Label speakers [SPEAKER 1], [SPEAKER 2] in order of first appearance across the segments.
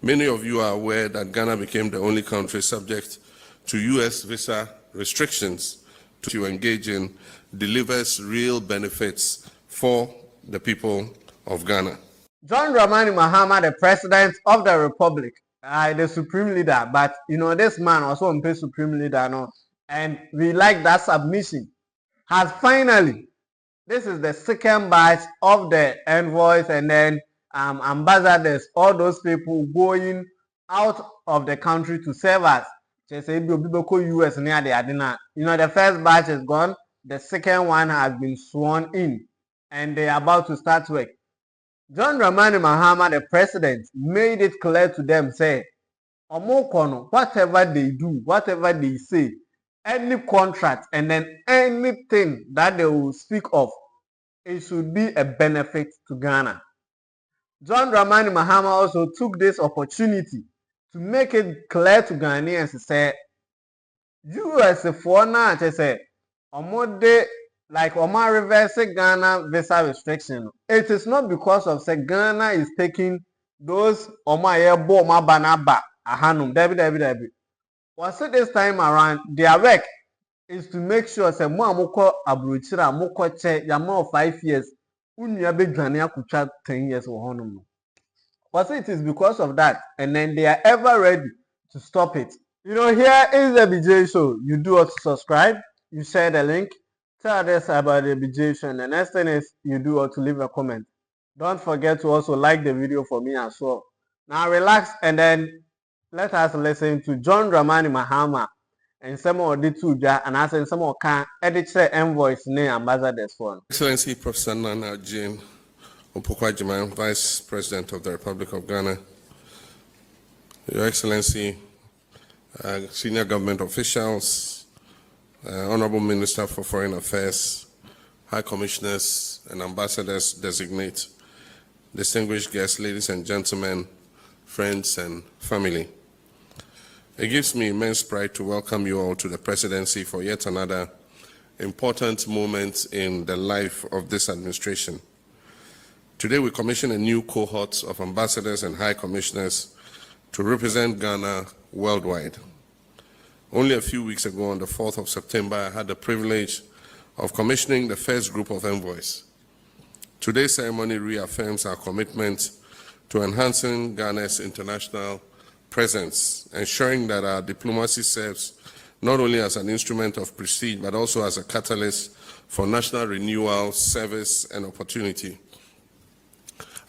[SPEAKER 1] Many of you are aware that Ghana became the only country subject to U.S. visa restrictions to engage in delivers real benefits for the people of Ghana.
[SPEAKER 2] John Dramani Mahama, the President of the Republic, the Supreme Leader, but this man also a Supreme Leader, no? And we like that submission, has finally, this is the second batch of the envoys and then ambassadors, all those people going out of the country to serve us. US near the the first batch is gone, the second one has been sworn in, and they are about to start work. John Dramani Mahama, the president, made it clear to them, say, Omokono, whatever they do, whatever they say, any contract and then anything that they will speak of, it should be a benefit to Ghana. John Dramani Mahama also took this opportunity to make it clear to Ghanaians, say, US for now, they say, Omode, like Omar reverse Ghana visa restriction. It is not because of say Ghana is taking those Omar Ebo Omar Banaba Ahanum Debbie. Was it this time around their work is to make sure say mo amoko abrochira amoko che yama of 5 years unya be dwane akucha 10 years wo honum. Was it is because of that, and then they are ever ready to stop it. Here is the BJ show. You do also subscribe, you share the link. Tell others about the BJ show, and the next thing is you do or to leave a comment. Don't forget to also like the video for me as well. Now relax and then let us listen to John Dramani Mahama and some of the two and I said some of can edit the envoys name ambassadors for.
[SPEAKER 1] Excellency Professor Nana Jane Opokwajima, Vice President of the Republic of Ghana, Your Excellency, senior government officials, Honorable Minister for Foreign Affairs, High Commissioners and Ambassadors designate, distinguished guests, ladies and gentlemen, friends and family. It gives me immense pride to welcome you all to the presidency for yet another important moment in the life of this administration. Today we commission a new cohort of ambassadors and high commissioners to represent Ghana worldwide. Only a few weeks ago, on the 4th of September, I had the privilege of commissioning the first group of envoys. Today's ceremony reaffirms our commitment to enhancing Ghana's international presence, ensuring that our diplomacy serves not only as an instrument of prestige, but also as a catalyst for national renewal, service, and opportunity.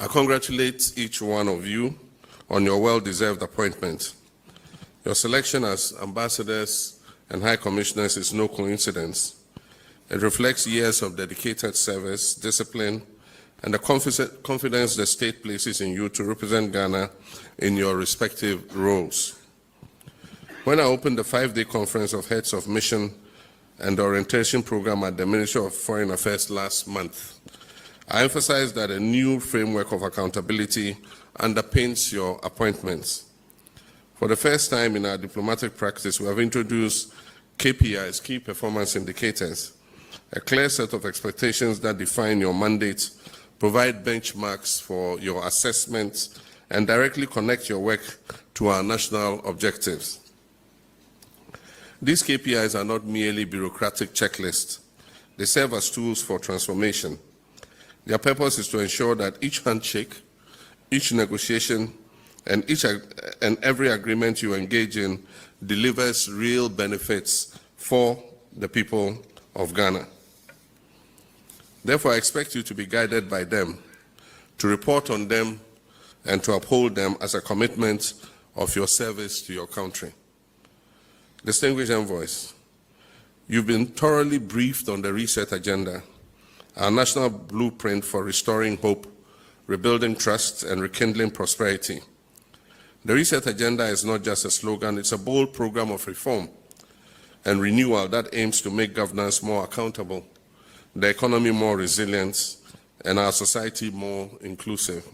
[SPEAKER 1] I congratulate each one of you on your well-deserved appointment. Your selection as ambassadors and high commissioners is no coincidence. It reflects years of dedicated service, discipline, and the confidence the state places in you to represent Ghana in your respective roles. When I opened the 5-day conference of heads of mission and the orientation program at the Ministry of Foreign Affairs last month, I emphasized that a new framework of accountability underpins your appointments. For the first time in our diplomatic practice, we have introduced KPIs, key performance indicators, a clear set of expectations that define your mandate, provide benchmarks for your assessments, and directly connect your work to our national objectives. These KPIs are not merely bureaucratic checklists. They serve as tools for transformation. Their purpose is to ensure that each handshake, each negotiation, and every agreement you engage in delivers real benefits for the people of Ghana. Therefore, I expect you to be guided by them, to report on them, and to uphold them as a commitment of your service to your country. Distinguished envoys, you've been thoroughly briefed on the reset agenda, our national blueprint for restoring hope, rebuilding trust, and rekindling prosperity. The reset agenda is not just a slogan, it's a bold program of reform and renewal that aims to make governance more accountable, the economy more resilient, and our society more inclusive.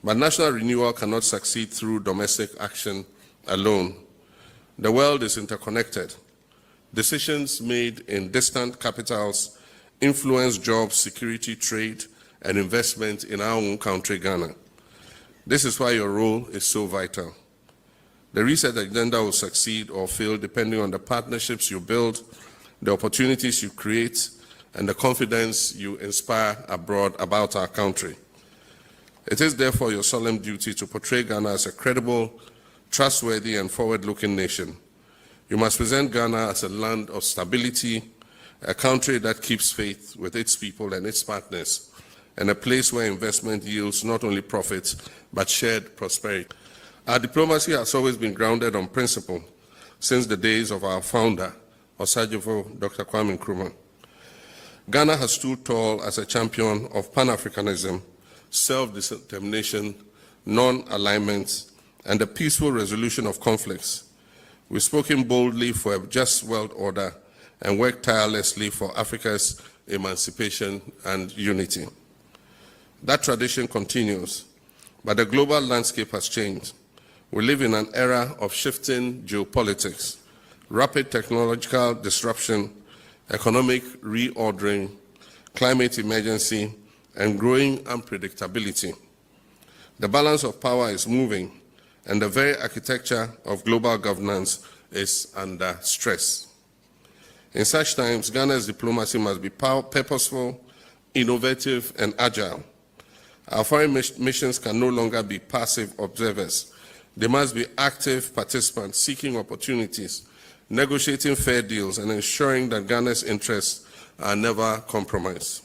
[SPEAKER 1] But national renewal cannot succeed through domestic action alone. The world is interconnected. Decisions made in distant capitals influence jobs, security, trade, and investment in our own country, Ghana. This is why your role is so vital. The reset agenda will succeed or fail depending on the partnerships you build, the opportunities you create, and the confidence you inspire abroad about our country. It is therefore your solemn duty to portray Ghana as a credible, trustworthy, and forward-looking nation. You must present Ghana as a land of stability, a country that keeps faith with its people and its partners, and a place where investment yields not only profits, but shared prosperity. Our diplomacy has always been grounded on principle since the days of our founder, Osagyefo Dr. Kwame Nkrumah. Ghana has stood tall as a champion of Pan-Africanism, self-determination, non-alignment, and the peaceful resolution of conflicts. We've spoken boldly for a just world order and worked tirelessly for Africa's emancipation and unity. That tradition continues, but the global landscape has changed. We live in an era of shifting geopolitics, rapid technological disruption, economic reordering, climate emergency, and growing unpredictability. The balance of power is moving, and the very architecture of global governance is under stress. In such times, Ghana's diplomacy must be purposeful, innovative, and agile. Our foreign missions can no longer be passive observers. They must be active participants seeking opportunities, negotiating fair deals, and ensuring that Ghana's interests are never compromised.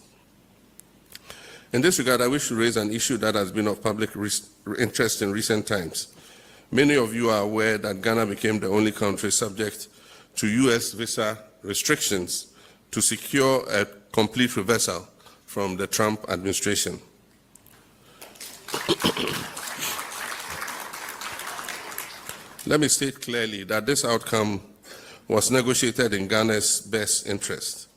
[SPEAKER 1] In this regard, I wish to raise an issue that has been of public interest in recent times. Many of you are aware that Ghana became the only country subject to US visa restrictions to secure a complete reversal from the Trump administration. Let me state clearly that this outcome was negotiated in Ghana's best interest.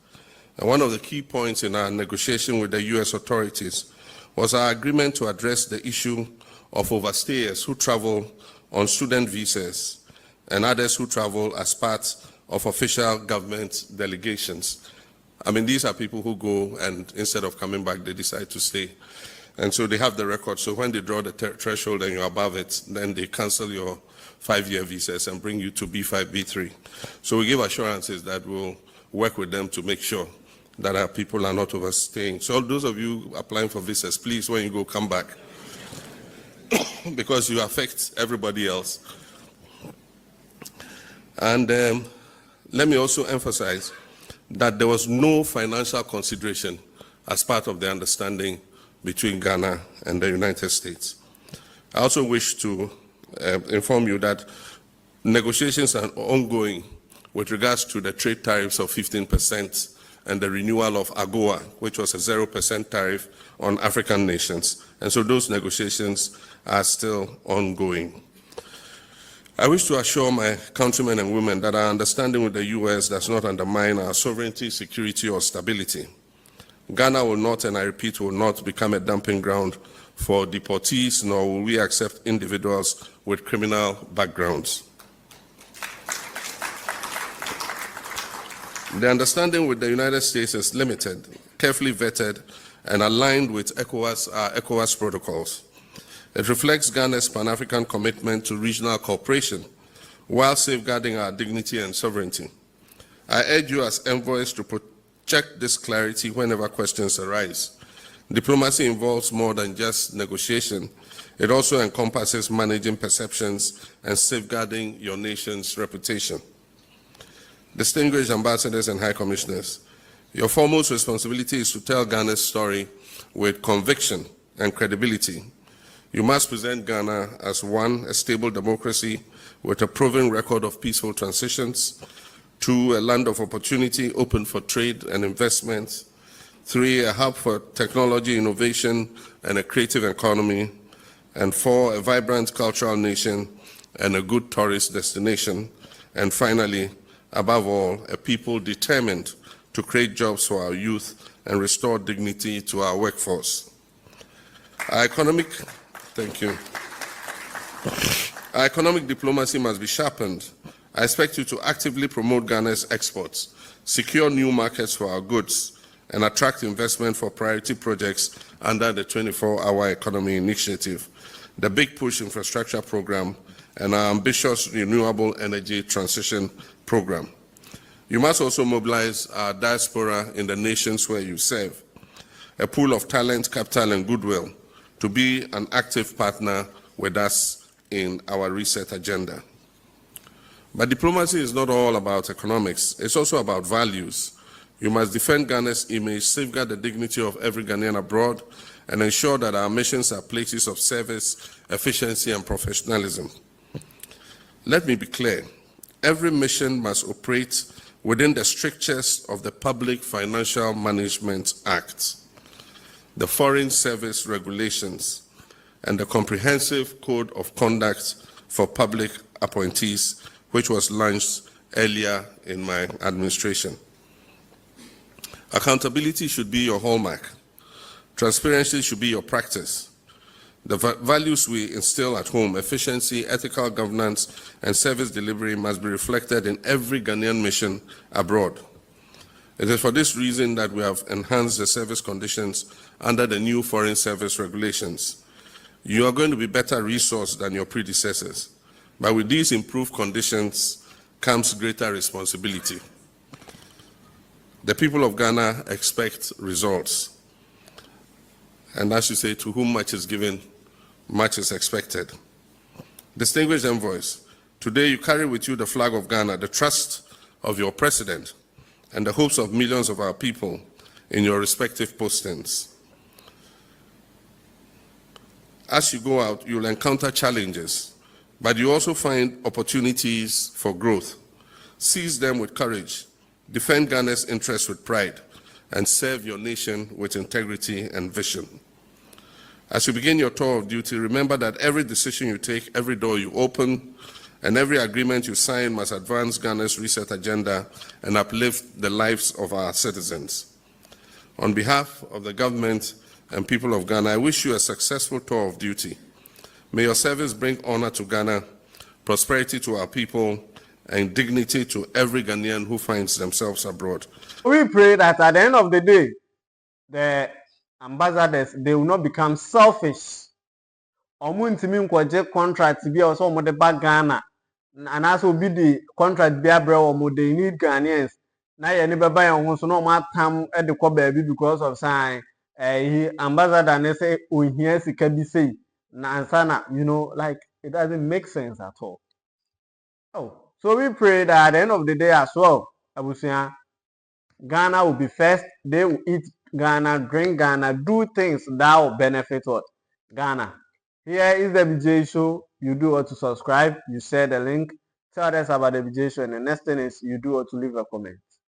[SPEAKER 1] And one of the key points in our negotiation with the US authorities was our agreement to address the issue of overstayers who travel on student visas and others who travel as part of official government delegations. I mean, these are people who go and instead of coming back, they decide to stay. And so they have the record. So when they draw the threshold and you're above it, then they cancel your 5-year visas and bring you to B5, B3. So we give assurances that we'll work with them to make sure that our people are not overstaying. So those of you applying for visas, please, when you go, come back. Because you affect everybody else. And let me also emphasize that there was no financial consideration as part of the understanding between Ghana and the United States. I also wish to inform you that negotiations are ongoing with regards to the trade tariffs of 15% and the renewal of AGOA, which was a 0% tariff on African nations. And so those negotiations are still ongoing. I wish to assure my countrymen and women that our understanding with the US does not undermine our sovereignty, security, or stability. Ghana will not, and I repeat, will not become a dumping ground for deportees, nor will we accept individuals with criminal backgrounds. The understanding with the United States is limited, carefully vetted, and aligned with ECOWAS protocols. It reflects Ghana's Pan-African commitment to regional cooperation while safeguarding our dignity and sovereignty. I urge you as envoys to project this clarity whenever questions arise. Diplomacy involves more than just negotiation. It also encompasses managing perceptions and safeguarding your nation's reputation. Distinguished ambassadors and high commissioners, your foremost responsibility is to tell Ghana's story with conviction and credibility. You must present Ghana as 1, a stable democracy with a proven record of peaceful transitions; 2, a land of opportunity open for trade and investment; 3, a hub for technology, innovation, and a creative economy; and 4, a vibrant cultural nation and a good tourist destination; and finally, above all, a people determined to create jobs for our youth and restore dignity to our workforce. Our economic diplomacy must be sharpened. I expect you to actively promote Ghana's exports, secure new markets for our goods, and attract investment for priority projects under the 24-Hour Economy Initiative. the Big Push Infrastructure Program, and our ambitious renewable energy transition program. You must also mobilize our diaspora in the nations where you serve, a pool of talent, capital, and goodwill, to be an active partner with us in our reset agenda. But diplomacy is not all about economics. It's also about values. You must defend Ghana's image, safeguard the dignity of every Ghanaian abroad, and ensure that our missions are places of service, efficiency, and professionalism. Let me be clear. Every mission must operate within the strictures of the Public Financial Management Act, the Foreign Service Regulations, and the Comprehensive Code of Conduct for Public Appointees, which was launched earlier in my administration. Accountability should be your hallmark. Transparency should be your practice. The values we instill at home, efficiency, ethical governance, and service delivery, must be reflected in every Ghanaian mission abroad. It is for this reason that we have enhanced the service conditions under the new Foreign Service Regulations. You are going to be better resourced than your predecessors, but with these improved conditions comes greater responsibility. The people of Ghana expect results. And as you say, to whom much is given, much is expected. Distinguished envoys, today you carry with you the flag of Ghana, the trust of your president, and the hopes of millions of our people in your respective postings. As you go out, you'll encounter challenges, but you also find opportunities for growth. Seize them with courage, defend Ghana's interests with pride, and serve your nation with integrity and vision. As you begin your tour of duty, remember that every decision you take, every door you open, and every agreement you sign must advance Ghana's reset agenda and uplift the lives of our citizens. On behalf of the government and people of Ghana, I wish you a successful tour of duty. May your service bring honor to Ghana, prosperity to our people, and dignity to every Ghanaian who finds themselves abroad.
[SPEAKER 2] We pray that at the end of the day, the ambassadors, they will not become selfish. Omu ntimi nkwaje contract bi also omo de ba Ghana and also be the contract bi abre omo they need Ghanaians. Na ye ne beba ye ho so no omo atam e de ko baabi because of sign ambassador ne say ohia sika bi say na ansana, like it doesn't make sense at all. Oh, so we pray that at the end of the day as well, Abusia, Ghana will be first. They will eat Ghana, drink Ghana, do things that will benefit what? Ghana. Here is the BJ Show. You do what to subscribe. You share the link. Tell us about the BJ Show. And the next thing is you do what to leave a comment.